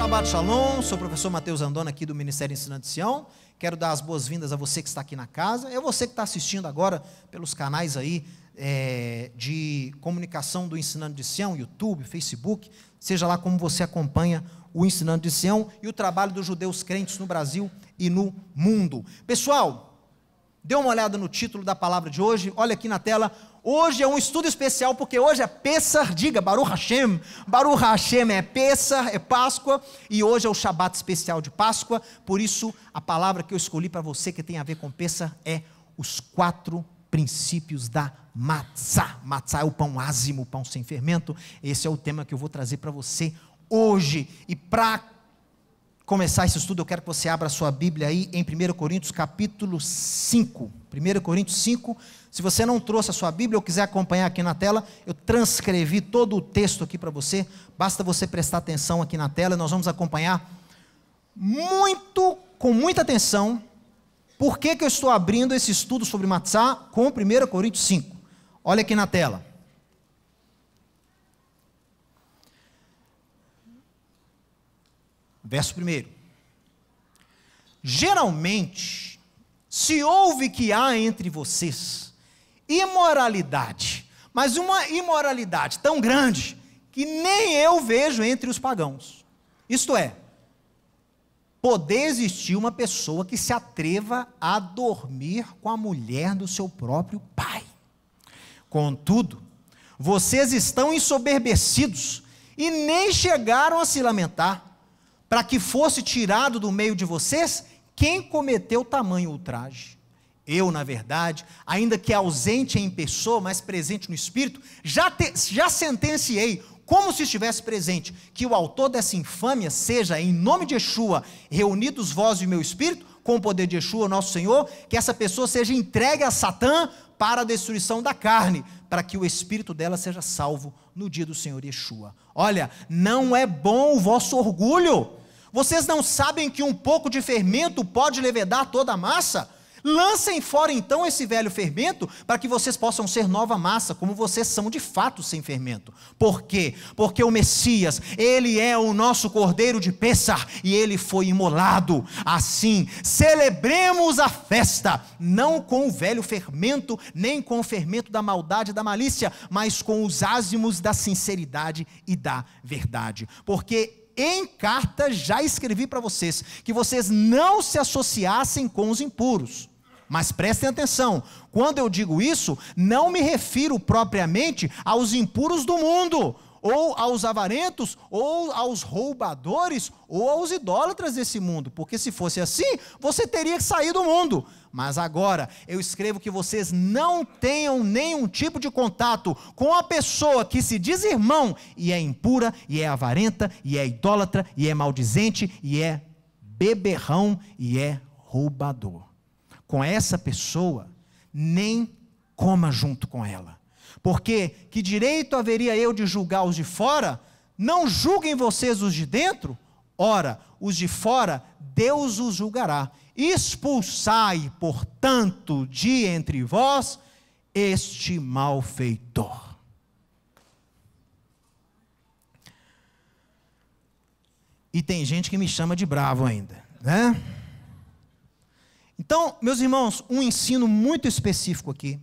Shabbat Shalom, sou o professor Mateus Andona aqui do Ministério Ensinando de Sião. Quero dar as boas-vindas a você que está aqui na casa, é você que está assistindo agora pelos canais aí de comunicação do Ensinando de Sião, YouTube, Facebook, seja lá como você acompanha o Ensinando de Sião e o trabalho dos judeus crentes no Brasil e no mundo. Pessoal, dê uma olhada no título da palavra de hoje, olha aqui na tela. Hoje é um estudo especial, porque hoje é Pessah, diga Baruch Hashem é Pessah, é Páscoa, e hoje é o Shabat especial de Páscoa, por isso a palavra que eu escolhi para você que tem a ver com Pessah é os 4 princípios da Matzah. Matzah é o pão ázimo, o pão sem fermento. Esse é o tema que eu vou trazer para você hoje, e para começar esse estudo, eu quero que você abra a sua Bíblia aí em 1 Coríntios capítulo 5, 1 Coríntios 5, se você não trouxe a sua Bíblia ou quiser acompanhar aqui na tela, eu transcrevi todo o texto aqui para você, basta você prestar atenção aqui na tela, e nós vamos acompanhar com muita atenção, por que eu estou abrindo esse estudo sobre Matzah com 1 Coríntios 5, olha aqui na tela. Verso 1. Geralmente, se ouve que há entre vocês imoralidade, mas uma imoralidade tão grande, que nem eu vejo entre os pagãos. Isto é, poder existir uma pessoa que se atreva a dormir com a mulher do seu próprio pai. Contudo, vocês estão ensoberbecidos, e nem chegaram a se lamentar, para que fosse tirado do meio de vocês quem cometeu tamanho ultraje. Eu, na verdade, ainda que ausente em pessoa, mas presente no espírito, já sentenciei, como se estivesse presente, que o autor dessa infâmia seja, em nome de Yeshua, reunidos vós e o meu espírito, com o poder de Yeshua, nosso Senhor, que essa pessoa seja entregue a Satã para a destruição da carne, para que o espírito dela seja salvo no dia do Senhor Yeshua. Olha, não é bom o vosso orgulho. Vocês não sabem que um pouco de fermento pode levedar toda a massa? Lancem fora então esse velho fermento, para que vocês possam ser nova massa, como vocês são de fato sem fermento. Por quê? Porque o Messias, ele é o nosso cordeiro de Pessah, e ele foi imolado. Assim, celebremos a festa, não com o velho fermento, nem com o fermento da maldade e da malícia, mas com os ázimos da sinceridade e da verdade. Porque em carta já escrevi para vocês, que vocês não se associassem com os impuros. Mas prestem atenção, quando eu digo isso, não me refiro propriamente aos impuros do mundo, ou aos avarentos, ou aos roubadores, ou aos idólatras desse mundo, porque se fosse assim, você teria que sair do mundo. Mas agora, eu escrevo que vocês não tenham nenhum tipo de contato com a pessoa que se diz irmão, e é impura, e é avarenta, e é idólatra, e é maldizente, e é beberrão, e é roubador. Com essa pessoa, nem coma junto com ela. Porque que direito haveria eu de julgar os de fora? Não julguem vocês os de dentro? Ora, os de fora, Deus os julgará. Expulsai, portanto, de entre vós este malfeitor. E tem gente que me chama de bravo ainda, né? Então, meus irmãos, um ensino muito específico aqui.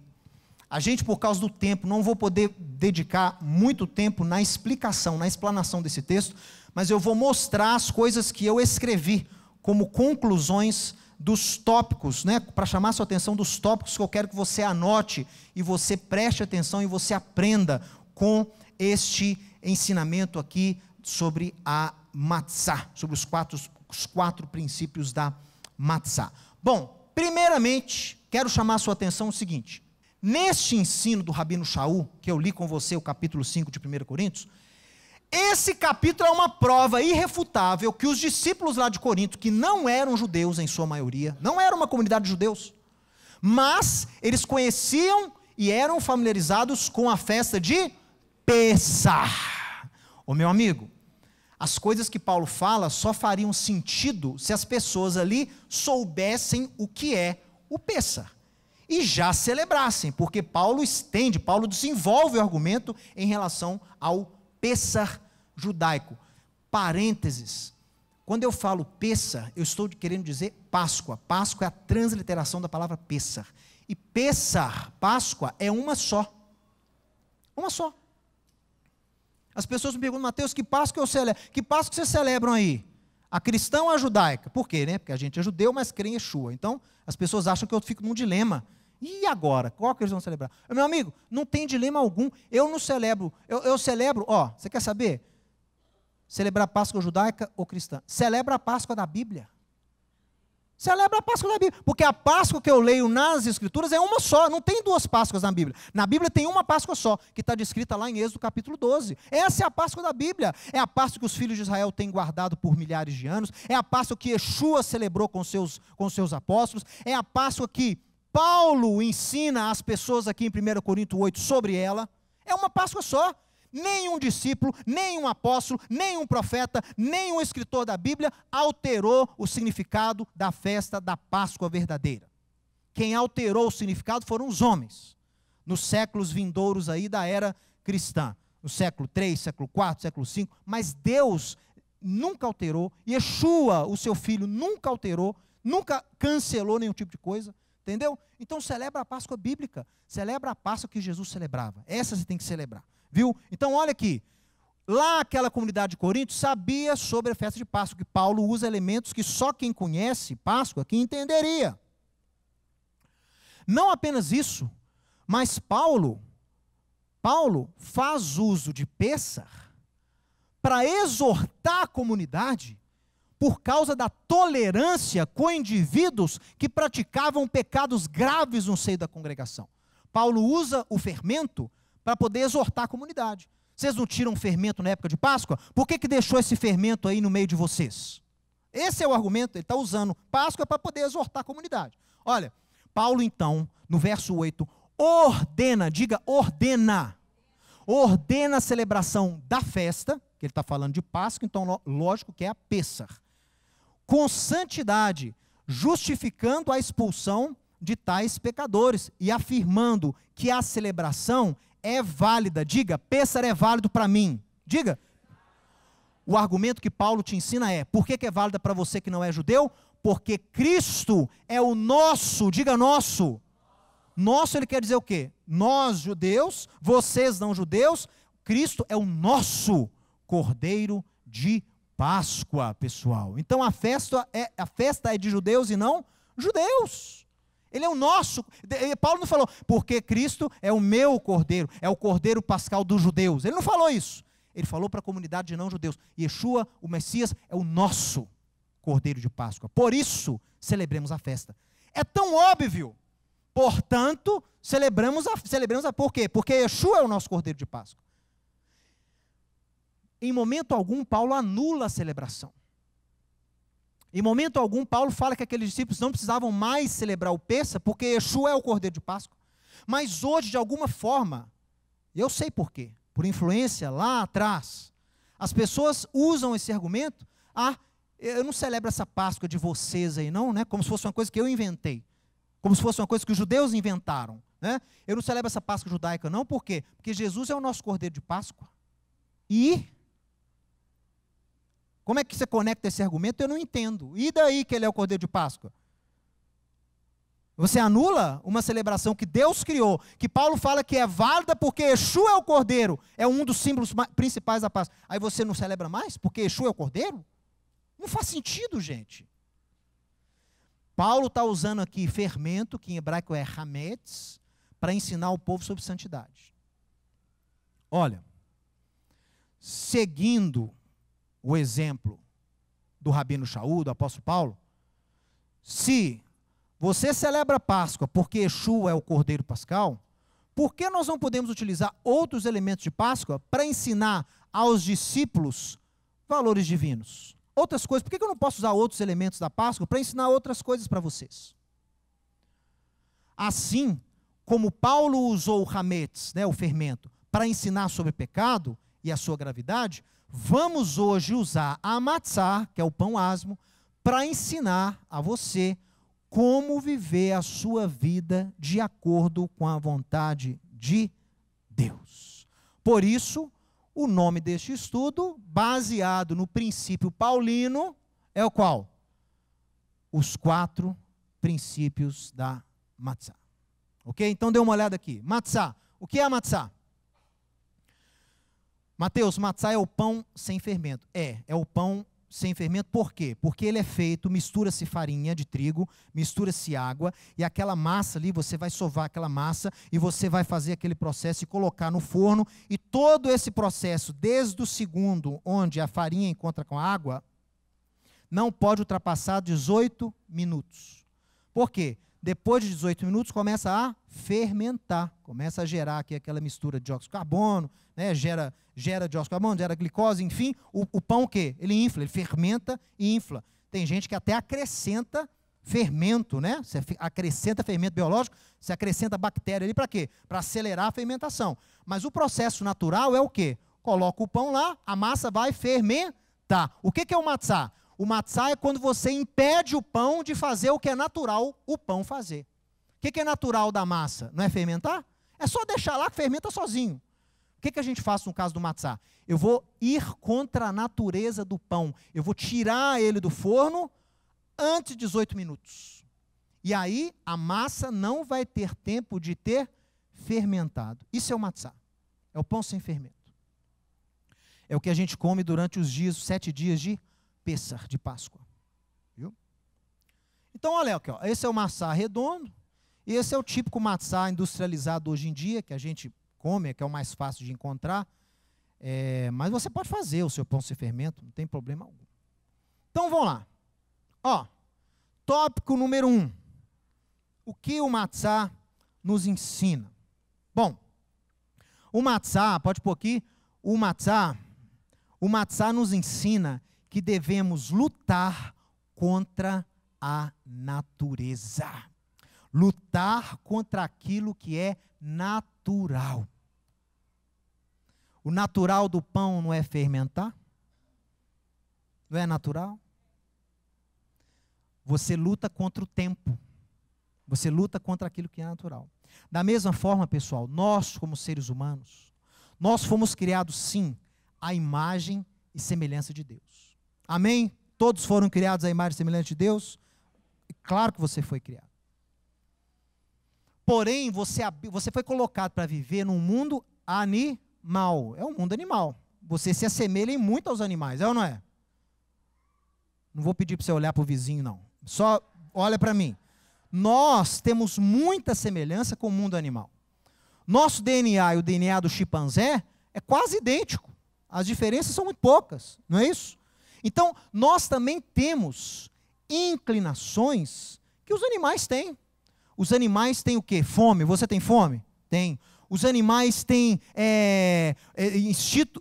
A gente, por causa do tempo, não vou poder dedicar muito tempo na explicação, na explanação desse texto, mas eu vou mostrar as coisas que eu escrevi como conclusões dos tópicos, né, para chamar a sua atenção dos tópicos que eu quero que você anote e você preste atenção e você aprenda com este ensinamento aqui sobre a Matzah, sobre os quatro princípios da Matzah. Bom, primeiramente, quero chamar a sua atenção o seguinte: neste ensino do Rabino Shaul, que eu li com você o capítulo 5 de 1 Coríntios, esse capítulo é uma prova irrefutável que os discípulos lá de Corinto, que não eram judeus em sua maioria, não era uma comunidade de judeus, mas eles conheciam e eram familiarizados com a festa de Pessah. Ô meu amigo, as coisas que Paulo fala só fariam sentido se as pessoas ali soubessem o que é o Pessah e já celebrassem, porque Paulo desenvolve o argumento em relação ao Pessah judaico. Parênteses, Quando eu falo Pessah, eu estou querendo dizer Páscoa. Páscoa é a transliteração da palavra Pessah. E Pessah, Páscoa, é uma só. Uma só. As pessoas me perguntam, Mateus, que Páscoa eu celebro? Que Páscoa vocês celebram aí? A cristã ou a judaica? Por quê, né? Porque a gente é judeu, mas crê em Yeshua. Então, as pessoas acham que eu fico num dilema. E agora? Qual que eles vão celebrar? Meu amigo, não tem dilema algum. Eu não celebro. Eu celebro, você quer saber? Celebrar a Páscoa judaica ou cristã? Celebra a Páscoa da Bíblia. Celebra a Páscoa da Bíblia. Porque a Páscoa que eu leio nas Escrituras é uma só. Não tem duas Páscoas na Bíblia. Na Bíblia tem uma Páscoa só, que está descrita lá em Êxodo capítulo 12. Essa é a Páscoa da Bíblia. É a Páscoa que os filhos de Israel têm guardado por milhares de anos. É a Páscoa que Yeshua celebrou com seus apóstolos. É a Páscoa que Paulo ensina às pessoas aqui em 1 Coríntios 8 sobre ela. É uma Páscoa só. Nenhum discípulo, nenhum apóstolo, nenhum profeta, nenhum escritor da Bíblia alterou o significado da festa da Páscoa verdadeira. Quem alterou o significado foram os homens, nos séculos vindouros aí da era cristã, no século 3, século 4, século 5, mas Deus nunca alterou, Yeshua, o seu filho, nunca alterou, nunca cancelou nenhum tipo de coisa, entendeu? Então celebra a Páscoa bíblica, celebra a Páscoa que Jesus celebrava, essa você tem que celebrar. Viu? Então olha aqui, lá aquela comunidade de Corinto sabia sobre a festa de Páscoa, que Paulo usa elementos que só quem conhece Páscoa que entenderia. Não apenas isso, mas Paulo faz uso de Pessah para exortar a comunidade por causa da tolerância com indivíduos que praticavam pecados graves no seio da congregação. Paulo usa o fermento para poder exortar a comunidade. Vocês não tiram fermento na época de Páscoa? Por que deixou esse fermento aí no meio de vocês? Esse é o argumento, ele está usando Páscoa para poder exortar a comunidade. Olha, Paulo então, no verso 8, ordena, diga ordena a celebração da festa, que ele está falando de Páscoa, então lógico que é a Pessah, com santidade, justificando a expulsão de tais pecadores e afirmando que a celebração é válida. Diga, Pessah é válido para mim. Diga. O argumento que Paulo te ensina é, por que é válida para você que não é judeu? Porque Cristo é o nosso, diga nosso. Nosso ele quer dizer o quê? Nós judeus, vocês não judeus, Cristo é o nosso Cordeiro de Páscoa, pessoal. Então a festa é de judeus e não judeus. Ele é o nosso. Paulo não falou, porque Cristo é o meu cordeiro, é o cordeiro pascal dos judeus. Ele não falou isso. Ele falou para a comunidade de não judeus. Yeshua, o Messias, é o nosso cordeiro de Páscoa. Por isso, celebremos a festa. É tão óbvio. Portanto, celebramos por quê? Porque Yeshua é o nosso cordeiro de Páscoa. Em momento algum, Paulo anula a celebração. Em momento algum, Paulo fala que aqueles discípulos não precisavam mais celebrar o Pessah, porque Yeshua é o Cordeiro de Páscoa. Mas hoje, de alguma forma, eu sei por quê, por influência lá atrás, as pessoas usam esse argumento, eu não celebro essa Páscoa de vocês aí não, né? Como se fosse uma coisa que eu inventei, como se fosse uma coisa que os judeus inventaram, né? Eu não celebro essa Páscoa judaica não, por quê? Porque Jesus é o nosso Cordeiro de Páscoa. E como é que você conecta esse argumento? Eu não entendo. E daí que ele é o Cordeiro de Páscoa? Você anula uma celebração que Deus criou, que Paulo fala que é válida porque Yeshua é o Cordeiro, é um dos símbolos principais da Páscoa. Aí você não celebra mais porque Yeshua é o Cordeiro? Não faz sentido, gente. Paulo está usando aqui fermento, que em hebraico é hametz, para ensinar o povo sobre santidade. Olha, seguindo o exemplo do Rabino Shaul, do apóstolo Paulo, se você celebra a Páscoa porque Yeshua é o Cordeiro Pascal, por que nós não podemos utilizar outros elementos de Páscoa para ensinar aos discípulos valores divinos? Outras coisas, por que eu não posso usar outros elementos da Páscoa para ensinar outras coisas para vocês? Assim como Paulo usou o hametz, o fermento, para ensinar sobre pecado e a sua gravidade, vamos hoje usar a matzá, que é o pão asmo, para ensinar a você como viver a sua vida de acordo com a vontade de Deus. Por isso, o nome deste estudo, baseado no princípio paulino, É o qual? Os 4 princípios da matzá. Ok? Então dê uma olhada aqui. Matzá. O que é a matzá? Mateus, matzá é o pão sem fermento. É o pão sem fermento, por quê? Porque ele é feito, mistura-se farinha de trigo, mistura-se água, e aquela massa ali, você vai sovar aquela massa, e você vai fazer aquele processo e colocar no forno, e todo esse processo, desde o segundo, onde a farinha encontra com a água, não pode ultrapassar 18 minutos. Por quê? Depois de 18 minutos, começa a fermentar, começa a gerar aqui aquela mistura de dióxido de carbono, né? gera dióxido de carbono, gera glicose, enfim, o pão o quê? Ele infla, ele fermenta e infla. Tem gente que até acrescenta fermento, né? Você acrescenta fermento biológico, você acrescenta bactéria ali para quê? Para acelerar a fermentação. Mas o processo natural é o quê? Coloca o pão lá, a massa vai fermentar. O que é o matzá? O matzá é quando você impede o pão de fazer o que é natural o pão fazer. O que é natural da massa? Não é fermentar? É só deixar lá que fermenta sozinho. O que a gente faz no caso do matzá? Eu vou ir contra a natureza do pão. Eu vou tirar ele do forno antes de 18 minutos. E aí a massa não vai ter tempo de ter fermentado. Isso é o matzá. É o pão sem fermento. É o que a gente come durante os 7 dias de Pêssar, de Páscoa. Viu? Então, olha aqui, ó, esse é o matzá redondo, e esse é o típico matzá industrializado hoje em dia, que a gente come, que é o mais fácil de encontrar, mas você pode fazer o seu pão sem fermento, não tem problema algum. Então, vamos lá. Ó, tópico número 1. O que o matzá nos ensina? Bom, o matzá, pode pôr aqui, o matzá nos ensina que devemos lutar contra a natureza. Lutar contra aquilo que é natural. O natural do pão não é fermentar? Não é natural? Você luta contra o tempo. Você luta contra aquilo que é natural. Da mesma forma, pessoal, nós como seres humanos, nós fomos criados sim à imagem e semelhança de Deus. Amém? Todos foram criados à imagem e semelhança de Deus? Claro que você foi criado. Porém, você foi colocado para viver num mundo animal. É um mundo animal. Você se assemelha em muito aos animais, é ou não é? Não vou pedir para você olhar para o vizinho, não. Só olha para mim. Nós temos muita semelhança com o mundo animal. Nosso DNA e o DNA do chimpanzé é quase idêntico. As diferenças são muito poucas, não é isso? Então, nós também temos inclinações que os animais têm. Os animais têm o quê? Fome. Você tem fome? Tem. Os animais têm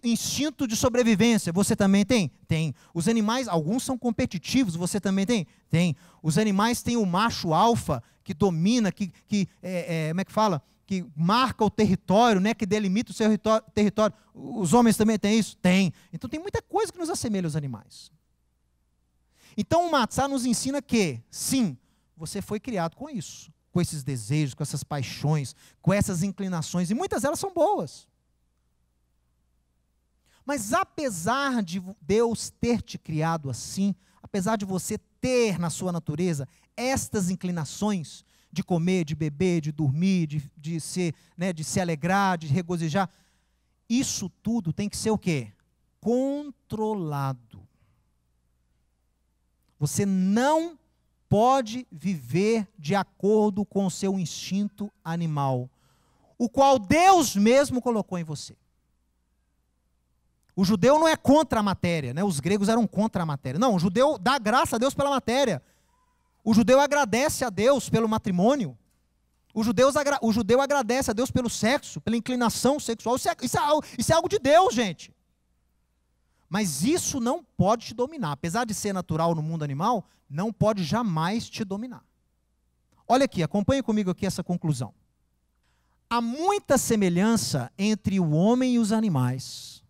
instinto de sobrevivência. Você também tem? Tem. Os animais, alguns são competitivos. Você também tem? Tem. Os animais têm o macho alfa que domina, como é que fala? Que marca o território, né, que delimita o seu território. Os homens também têm isso? Tem. Então tem muita coisa que nos assemelha aos animais. Então o matzá nos ensina que, sim, você foi criado com isso, com esses desejos, com essas paixões, com essas inclinações, e muitas delas são boas. Mas apesar de Deus ter te criado assim, apesar de você ter na sua natureza estas inclinações, de comer, de beber, de dormir, de se alegrar, de regozijar. Isso tudo tem que ser o quê? Controlado. Você não pode viver de acordo com o seu instinto animal, o qual Deus mesmo colocou em você. O judeu não é contra a matéria, né? Os gregos eram contra a matéria. Não, o judeu dá graça a Deus pela matéria. O judeu agradece a Deus pelo matrimônio. O judeu agradece a Deus pelo sexo, pela inclinação sexual. Isso é algo de Deus, gente. Mas isso não pode te dominar. Apesar de ser natural no mundo animal, não pode jamais te dominar. Olha aqui, acompanhe comigo aqui essa conclusão. Há muita semelhança entre o homem e os animais.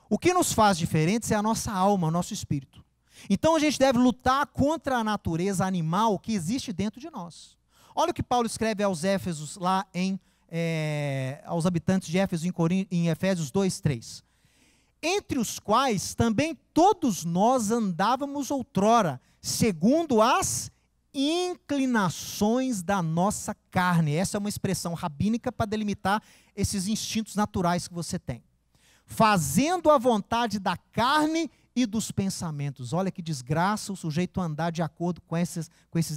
O que nos faz diferentes é a nossa alma, o nosso espírito. Então a gente deve lutar contra a natureza animal que existe dentro de nós. Olha o que Paulo escreve aos Éfesos, aos habitantes de Éfeso, em Efésios 2:3. entre os quais também todos nós andávamos outrora, segundo as inclinações da nossa carne. Essa é uma expressão rabínica para delimitar esses instintos naturais que você tem. Fazendo a vontade da carne e dos pensamentos. Olha que desgraça o sujeito andar de acordo com esses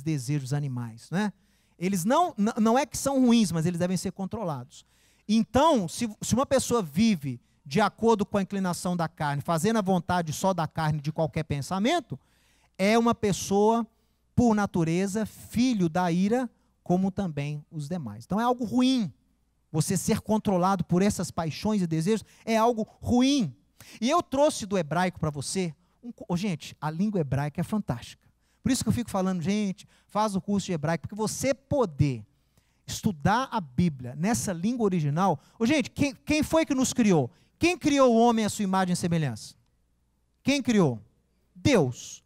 desejos animais, né? Eles não é que são ruins, mas eles devem ser controlados. Então, se uma pessoa vive de acordo com a inclinação da carne, fazendo a vontade só da carne de qualquer pensamento, é uma pessoa, por natureza, filho da ira, como também os demais. Então é algo ruim. Você ser controlado por essas paixões e desejos é algo ruim. E eu trouxe do hebraico para você, gente, a língua hebraica é fantástica. Por isso que eu fico falando, gente, faz o curso de hebraico, porque você poder estudar a Bíblia nessa língua original. Gente, quem foi que nos criou? Quem criou o homem à sua imagem e semelhança? Quem criou? Deus.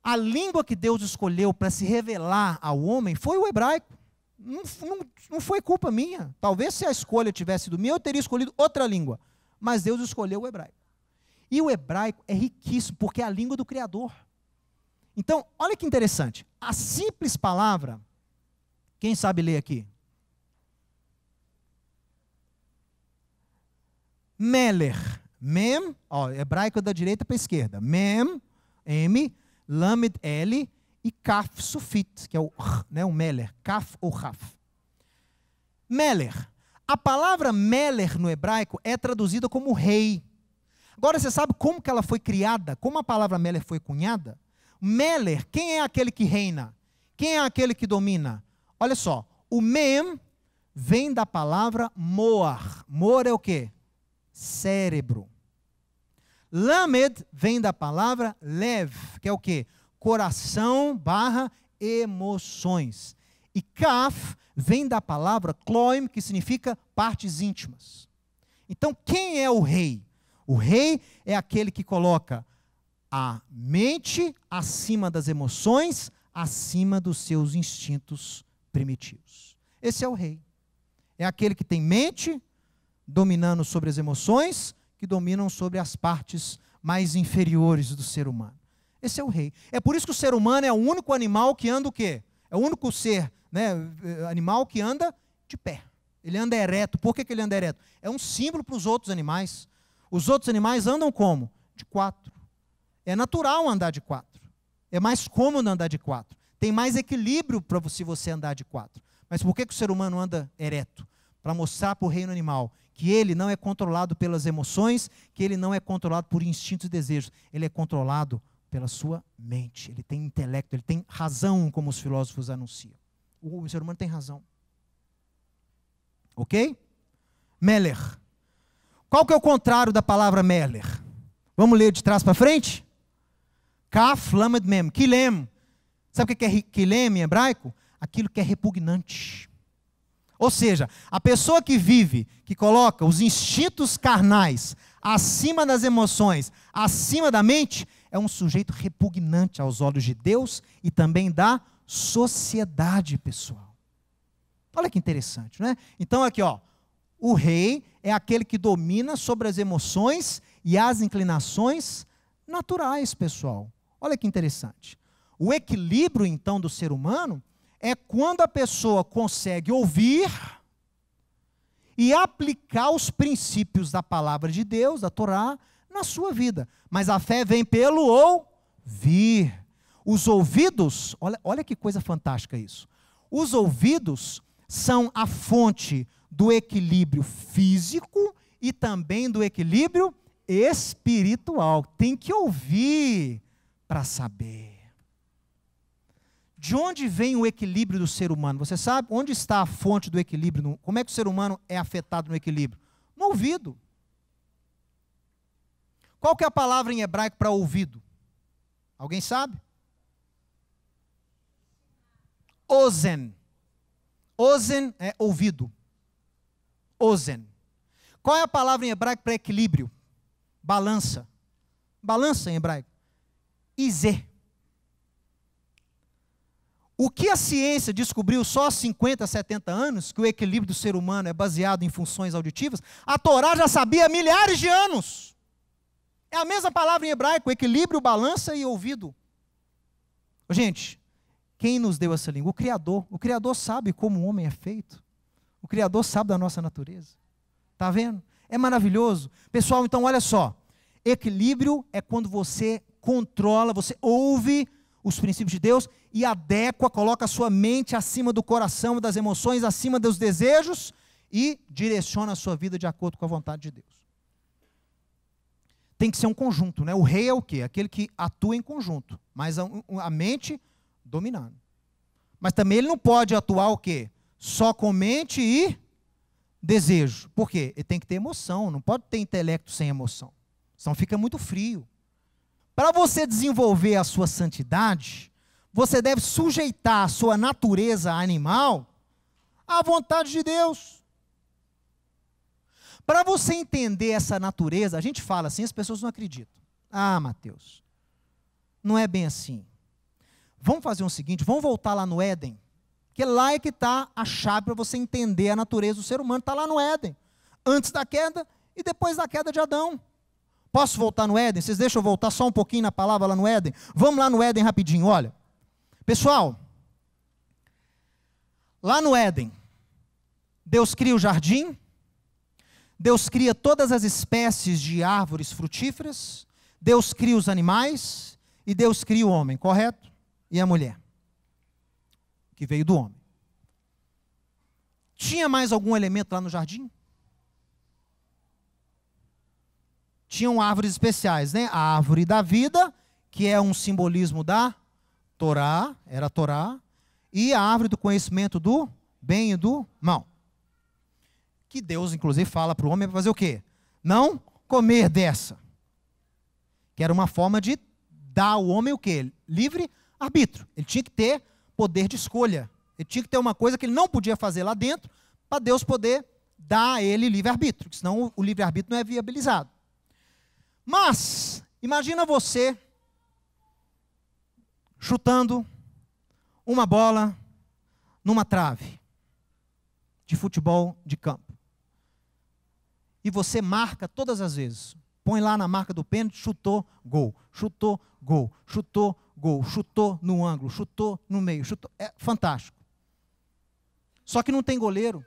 A língua que Deus escolheu para se revelar ao homem foi o hebraico. Não foi culpa minha. Talvez se a escolha tivesse sido minha, eu teria escolhido outra língua. Mas Deus escolheu o hebraico. E o hebraico é riquíssimo, porque é a língua do Criador. Então, olha que interessante. A simples palavra, quem sabe ler aqui? Meler. Mem, hebraico da direita para a esquerda. Mem, M, Lamed, L, e Kaf, Sufit, que é o Meler. Kaf ou Raf. Meler. A palavra Meler no hebraico é traduzida como rei. Agora, você sabe como que ela foi criada? Como a palavra Meler foi cunhada? Meler, quem é aquele que reina? Quem é aquele que domina? Olha só, o Mem vem da palavra Moar. Moar é o quê? Cérebro. Lamed vem da palavra Lev, que é o quê? Coração / emoções. E Kaf vem da palavra Kloim, que significa partes íntimas. Então, quem é o rei? O rei é aquele que coloca a mente acima das emoções, acima dos seus instintos primitivos. Esse é o rei. É aquele que tem mente dominando sobre as emoções, que dominam sobre as partes mais inferiores do ser humano. Esse é o rei. É por isso que o ser humano é o único animal que anda o quê? É o único ser, animal que anda de pé. Ele anda ereto. Por que ele anda ereto? É um símbolo para os outros animais. Os outros animais andam como? De 4. É natural andar de 4. É mais cômodo andar de 4. Tem mais equilíbrio para você andar de 4. Mas por que o ser humano anda ereto? Para mostrar para o reino animal que ele não é controlado pelas emoções, que ele não é controlado por instintos e desejos. Ele é controlado pela sua mente. Ele tem intelecto, ele tem razão, como os filósofos anunciam. O ser humano tem razão. Ok? Meler. Qual que é o contrário da palavra Meler? Vamos ler de trás para frente? Kaf, Lamed, Mem. Kilem. Sabe o que é Kilem em hebraico? Aquilo que é repugnante. Ou seja, a pessoa que vive, que coloca os instintos carnais acima das emoções, acima da mente, é um sujeito repugnante aos olhos de Deus e também da sociedade, pessoal. Olha que interessante, não é? Então aqui, o rei é aquele que domina sobre as emoções e as inclinações naturais, pessoal. Olha que interessante. O equilíbrio, então, do ser humano é quando a pessoa consegue ouvir e aplicar os princípios da palavra de Deus, da Torá, na sua vida. Mas a fé vem pelo ouvir. Os ouvidos, olha que coisa fantástica isso. Os ouvidos são a fonte do equilíbrio físico e também do equilíbrio espiritual. Tem que ouvir para saber. De onde vem o equilíbrio do ser humano? Você sabe onde está a fonte do equilíbrio? Como é que o ser humano é afetado no equilíbrio? No ouvido. Qual que é a palavra em hebraico para ouvido? Alguém sabe? Ozen. Ozen é ouvido. Ozen. Qual é a palavra em hebraico para equilíbrio? Balança. Balança em hebraico. Izé. O que a ciência descobriu só há 50, 70 anos, que o equilíbrio do ser humano é baseado em funções auditivas, a Torá já sabia há milhares de anos. É a mesma palavra em hebraico, equilíbrio, balança e ouvido. Gente, quem nos deu essa língua? O Criador. O Criador sabe como o homem é feito. O Criador sabe da nossa natureza. Está vendo? É maravilhoso. Pessoal, então olha só. Equilíbrio é quando você controla, você ouve os princípios de Deus e adequa, coloca a sua mente acima do coração, das emoções, acima dos desejos e direciona a sua vida de acordo com a vontade de Deus. Tem que ser um conjunto, né? O rei é o quê? Aquele que atua em conjunto, mas a mente dominando. Mas também ele não pode atuar o quê? Só com mente e desejo. Por quê? Ele tem que ter emoção, não pode ter intelecto sem emoção. Senão fica muito frio. Para você desenvolver a sua santidade, você deve sujeitar a sua natureza animal à vontade de Deus. Para você entender essa natureza, a gente fala assim, as pessoas não acreditam. Ah, Mateus, não é bem assim. Vamos fazer o seguinte, vamos voltar lá no Éden, que lá é que está a chave para você entender a natureza do ser humano, está lá no Éden, antes da queda e depois da queda de Adão. Posso voltar no Éden? Vocês deixam eu voltar só um pouquinho na palavra lá no Éden? Vamos lá no Éden rapidinho, olha. Pessoal, lá no Éden, Deus cria o jardim, Deus cria todas as espécies de árvores frutíferas, Deus cria os animais e Deus cria o homem, correto? E a mulher, que veio do homem. Tinha mais algum elemento lá no jardim? Tinham árvores especiais, né? A árvore da vida, que é um simbolismo da Torá, era a Torá, e a árvore do conhecimento do bem e do mal. Que Deus, inclusive, fala para o homem fazer o quê? Não comer dessa. Que era uma forma de dar ao homem o quê? Livre arbítrio. Ele tinha que ter poder de escolha. Ele tinha que ter uma coisa que ele não podia fazer lá dentro, para Deus poder dar a ele livre arbítrio, senão o livre arbítrio não é viabilizado. Mas, imagina você chutando uma bola numa trave de futebol de campo. E você marca todas as vezes. Põe lá na marca do pênalti, chutou, gol. Chutou, gol. Chutou, gol. Chutou no ângulo, chutou no meio. Chutou. É fantástico. Só que não tem goleiro.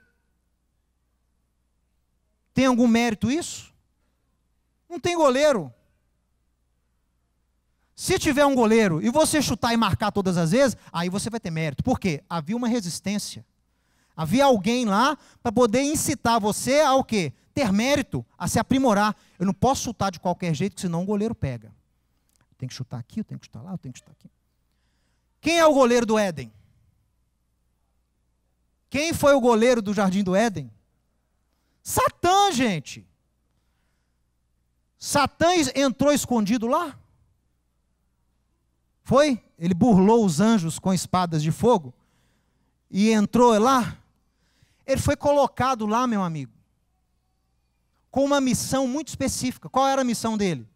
Tem algum mérito isso? Não tem goleiro. Se tiver um goleiro e você chutar e marcar todas as vezes, aí você vai ter mérito. Por quê? Havia uma resistência. Havia alguém lá para poder incitar você ao quê? Ter mérito, a se aprimorar. Eu não posso chutar de qualquer jeito, senão o goleiro pega. Eu tenho que chutar aqui, eu tenho que chutar lá, eu tenho que chutar aqui. Quem é o goleiro do Éden? Quem foi o goleiro do Jardim do Éden? Satã, gente. Satã entrou escondido lá? Foi? Ele burlou os anjos com espadas de fogo e entrou lá? Ele foi colocado lá, meu amigo, com uma missão muito específica. Qual era a missão dele?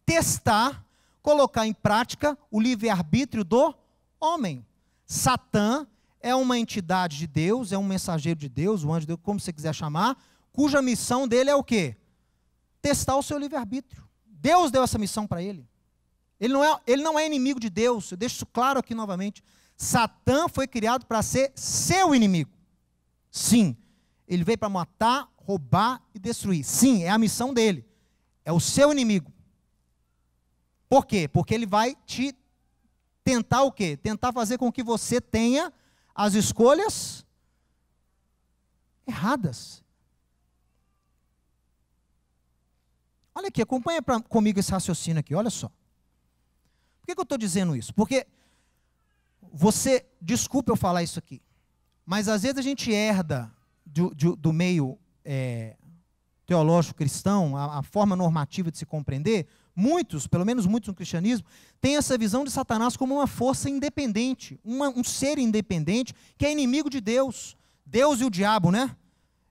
Testar, colocar em prática o livre-arbítrio do homem. Satã é uma entidade de Deus, é um mensageiro de Deus, um anjo de Deus, como você quiser chamar, cuja missão dele é o quê? Testar o seu livre-arbítrio. Deus deu essa missão para ele. Ele não é inimigo de Deus, eu deixo isso claro aqui novamente. Satã foi criado para ser seu inimigo. Sim, ele veio para matar, roubar e destruir. Sim, é a missão dele. É o seu inimigo. Por quê? Porque ele vai te tentar o quê? Tentar fazer com que você tenha as escolhas erradas. Olha aqui, acompanha comigo esse raciocínio aqui, olha só. Por que eu estou dizendo isso? Porque você, desculpa eu falar isso aqui, mas às vezes a gente herda do meio teológico cristão, a forma normativa de se compreender, muitos, pelo menos muitos no cristianismo, têm essa visão de Satanás como uma força independente, um ser independente que é inimigo de Deus. Deus e o diabo, né?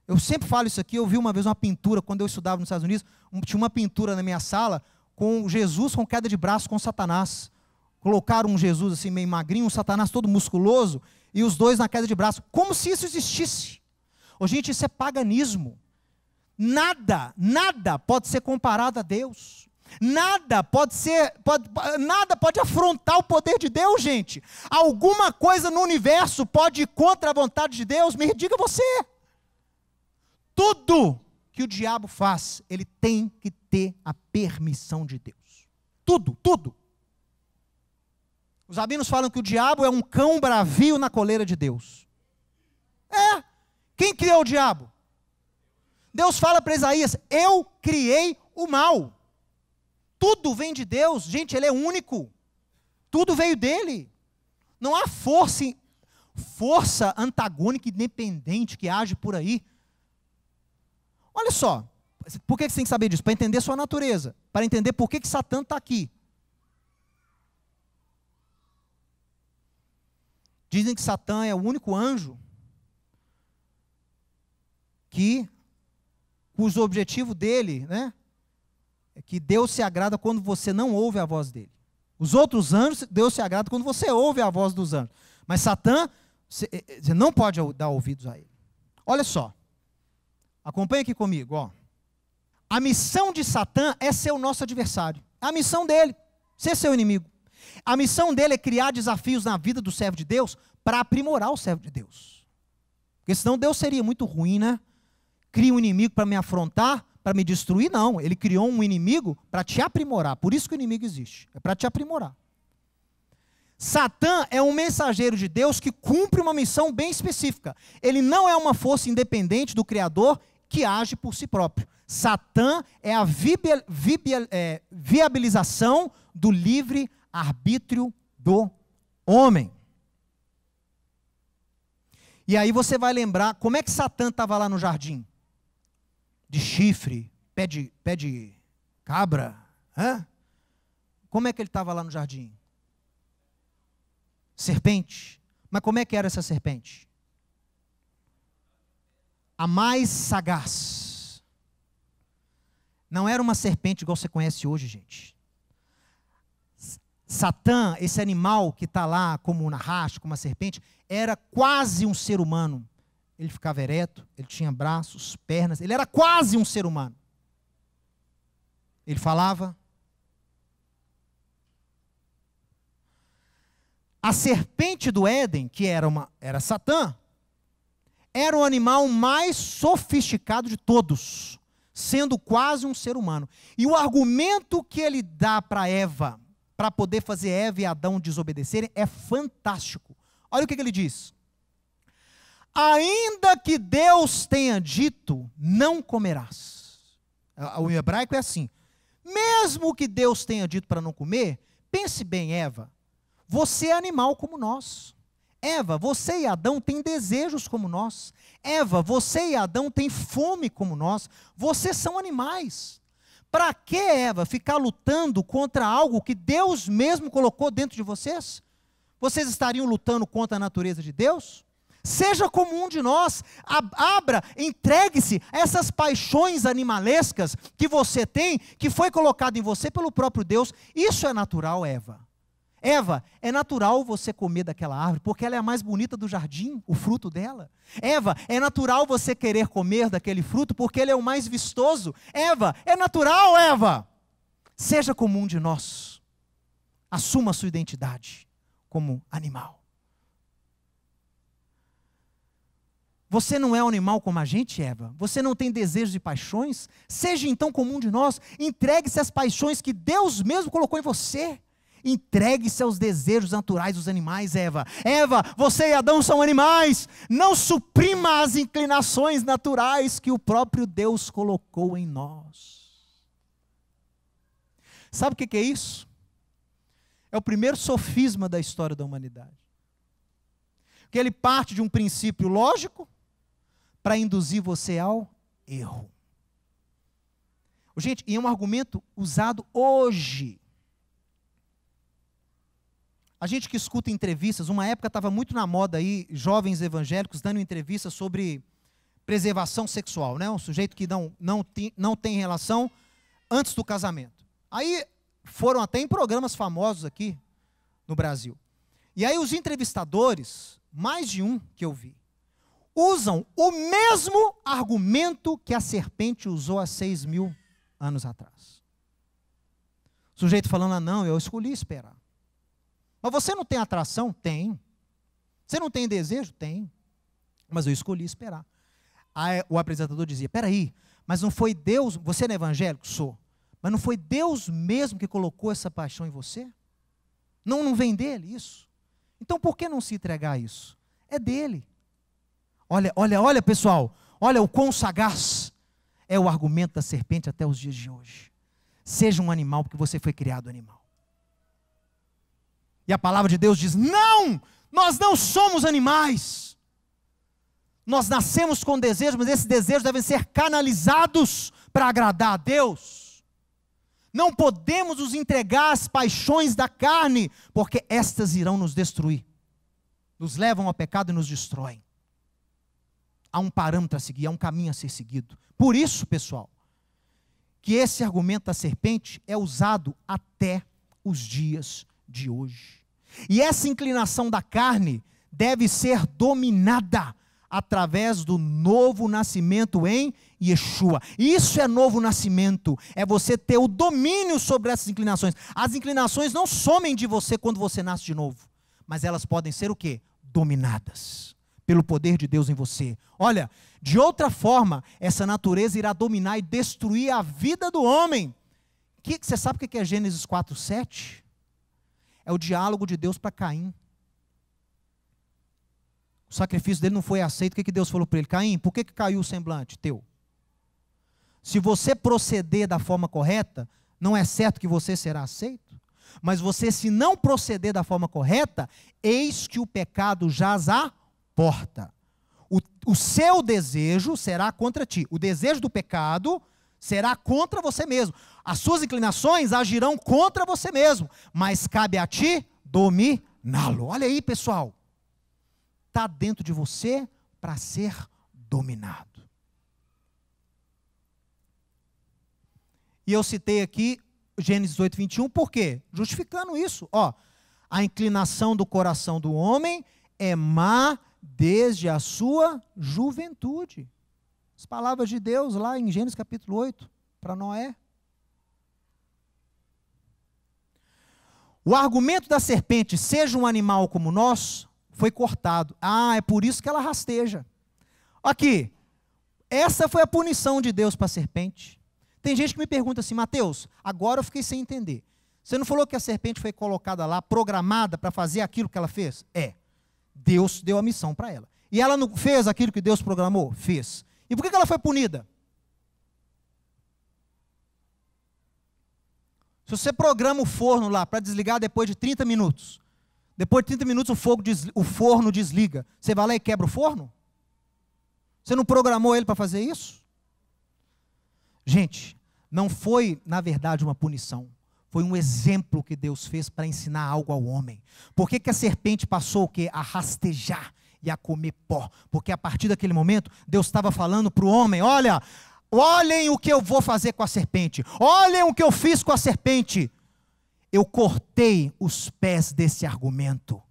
Eu sempre falo isso aqui, eu vi uma vez uma pintura, quando eu estudava nos Estados Unidos, tinha uma pintura na minha sala, com Jesus com queda de braço com Satanás. colocaram um Jesus assim meio magrinho, um Satanás todo musculoso, e os dois na queda de braço, como se isso existisse. Ô, gente, isso é paganismo. Nada pode ser comparado a Deus. Nada pode afrontar o poder de Deus, gente. Alguma coisa no universo pode ir contra a vontade de Deus? Me diga você. Tudo que o diabo faz, ele tem que ter a permissão de Deus. Tudo. Os rabinos falam que o diabo é um cão bravio na coleira de Deus. Quem criou o diabo? Deus fala para Isaías: eu criei o mal. Tudo vem de Deus, gente, ele é único. Tudo veio dele. Não há força antagônica, independente, que age por aí. Olha só, por que você tem que saber disso? Para entender sua natureza, para entender por que Satã está aqui. Dizem que Satã é o único anjo cujo objetivo dele, né, é que Deus se agrada quando você não ouve a voz dele. Os outros anjos, Deus se agrada quando você ouve a voz dos anjos. Mas Satã, você não pode dar ouvidos a ele. Olha só, acompanha aqui comigo, ó. A missão de Satã é ser o nosso adversário. A missão dele, ser seu inimigo. A missão dele é criar desafios na vida do servo de Deus para aprimorar o servo de Deus. Porque senão Deus seria muito ruim, né? Cria um inimigo para me afrontar, para me destruir, não. Ele criou um inimigo para te aprimorar. Por isso que o inimigo existe. É para te aprimorar. Satã é um mensageiro de Deus que cumpre uma missão bem específica. Ele não é uma força independente do Criador que age por si próprio. Satã é a viabilização do livre arbítrio do homem. E aí você vai lembrar, como é que Satã estava lá no jardim? De chifre, pé de cabra. Como é que ele estava lá no jardim? Serpente. Mas como é que era essa serpente? A mais sagaz. Não era uma serpente igual você conhece hoje, gente. Satã, esse animal que está lá como um narraste, como uma serpente, era quase um ser humano. Ele ficava ereto, ele tinha braços, pernas, ele era quase um ser humano. Ele falava. A serpente do Éden, que era Satã, era o animal mais sofisticado de todos, sendo quase um ser humano. E o argumento que ele dá para Eva, para poder fazer Eva e Adão desobedecerem, é fantástico. Olha o que ele diz. Ainda que Deus tenha dito, não comerás. O hebraico é assim. Mesmo que Deus tenha dito para não comer, pense bem, Eva, você é animal como nós. Eva, você e Adão têm desejos como nós. Eva, você e Adão têm fome como nós. Vocês são animais. Para que, Eva, ficar lutando contra algo que Deus mesmo colocou dentro de vocês? Vocês estariam lutando contra a natureza de Deus? Seja como um de nós, entregue-se a essas paixões animalescas que você tem, que foi colocado em você pelo próprio Deus. Isso é natural, Eva. Eva, é natural você comer daquela árvore, porque ela é a mais bonita do jardim, o fruto dela. Eva, é natural você querer comer daquele fruto, porque ele é o mais vistoso. Eva, é natural, Eva. Seja como um de nós. Assuma a sua identidade como animal. Você não é um animal como a gente, Eva? Você não tem desejos e paixões? Seja então como um de nós. Entregue-se às paixões que Deus mesmo colocou em você. Entregue-se aos desejos naturais dos animais, Eva. Eva, você e Adão são animais. Não suprima as inclinações naturais que o próprio Deus colocou em nós. Sabe o que é isso? É o primeiro sofisma da história da humanidade. Porque ele parte de um princípio lógico para induzir você ao erro. Gente, e é um argumento usado hoje. A gente que escuta entrevistas, uma época estava muito na moda aí, jovens evangélicos dando entrevistas sobre preservação sexual, né? Um sujeito que não tem relação antes do casamento. Aí foram até em programas famosos aqui, no Brasil. E aí os entrevistadores, mais de um que eu vi, usam o mesmo argumento que a serpente usou há 6.000 anos atrás. O sujeito falando, não, eu escolhi esperar. Mas você não tem atração? Tem. Você não tem desejo? Tem. Mas eu escolhi esperar. Aí o apresentador dizia, peraí, mas não foi Deus, você não é evangélico? Sou. Mas não foi Deus mesmo que colocou essa paixão em você? Não vem dele isso? Então por que não se entregar a isso? É dele. Olha pessoal, olha o quão sagaz é o argumento da serpente até os dias de hoje. Seja um animal, porque você foi criado animal. E a palavra de Deus diz, não, nós não somos animais. Nós nascemos com desejos, mas esses desejos devem ser canalizados para agradar a Deus. Não podemos nos entregar às paixões da carne, porque estas irão nos destruir. Nos levam ao pecado e nos destroem. Há um parâmetro a seguir, há um caminho a ser seguido. Por isso, pessoal, que esse argumento da serpente é usado até os dias de hoje. E essa inclinação da carne deve ser dominada através do novo nascimento em Yeshua. Isso é novo nascimento, é você ter o domínio sobre essas inclinações. As inclinações não somem de você quando você nasce de novo, mas elas podem ser o quê? Dominadas pelo poder de Deus em você. Olha, de outra forma, essa natureza irá dominar e destruir a vida do homem. Você sabe o que é Gênesis 4:7? É o diálogo de Deus para Caim. O sacrifício dele não foi aceito. O que Deus falou para ele? Caim, por que caiu o semblante teu? Se você proceder da forma correta, não é certo que você será aceito? Mas você, se não proceder da forma correta, eis que o pecado jaz à porta. O seu desejo será contra ti. O desejo do pecado será contra você mesmo. As suas inclinações agirão contra você mesmo. Mas cabe a ti dominá-lo. Olha aí, pessoal. Está dentro de você para ser dominado. E eu citei aqui Gênesis 8:21, por quê? Justificando isso. A inclinação do coração do homem é má desde a sua juventude. As palavras de Deus lá em Gênesis capítulo 8, para Noé. O argumento da serpente, seja um animal como nós, foi cortado. É por isso que ela rasteja. Aqui, essa foi a punição de Deus para a serpente. Tem gente que me pergunta assim, Mateus, agora eu fiquei sem entender. Você não falou que a serpente foi colocada lá, programada para fazer aquilo que ela fez? Deus deu a missão para ela. E ela não fez aquilo que Deus programou? Fez. E por que ela foi punida? Se você programa o forno lá para desligar depois de 30 minutos, depois de 30 minutos o forno desliga, você vai lá e quebra o forno? Você não programou ele para fazer isso? Gente, não foi, na verdade, uma punição. Foi um exemplo que Deus fez para ensinar algo ao homem. Por que a serpente passou o quê? A rastejar e a comer pó? Porque a partir daquele momento, Deus estava falando para o homem, olhem o que eu vou fazer com a serpente. Olhem o que eu fiz com a serpente. Eu cortei os pés desse argumento,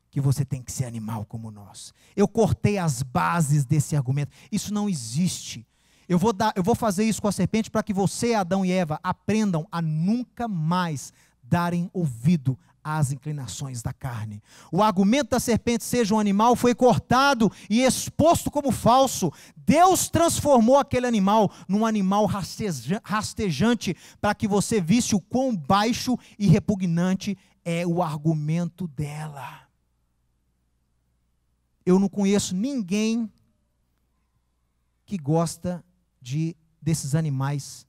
que você tem que ser animal como nós. Eu cortei as bases desse argumento. Isso não existe. Eu vou fazer isso com a serpente para que você, Adão e Eva, aprendam a nunca mais darem ouvido às inclinações da carne. O argumento da serpente, seja um animal, foi cortado e exposto como falso. Deus transformou aquele animal num animal rastejante para que você visse o quão baixo e repugnante é o argumento dela. Eu não conheço ninguém que gosta desses animais,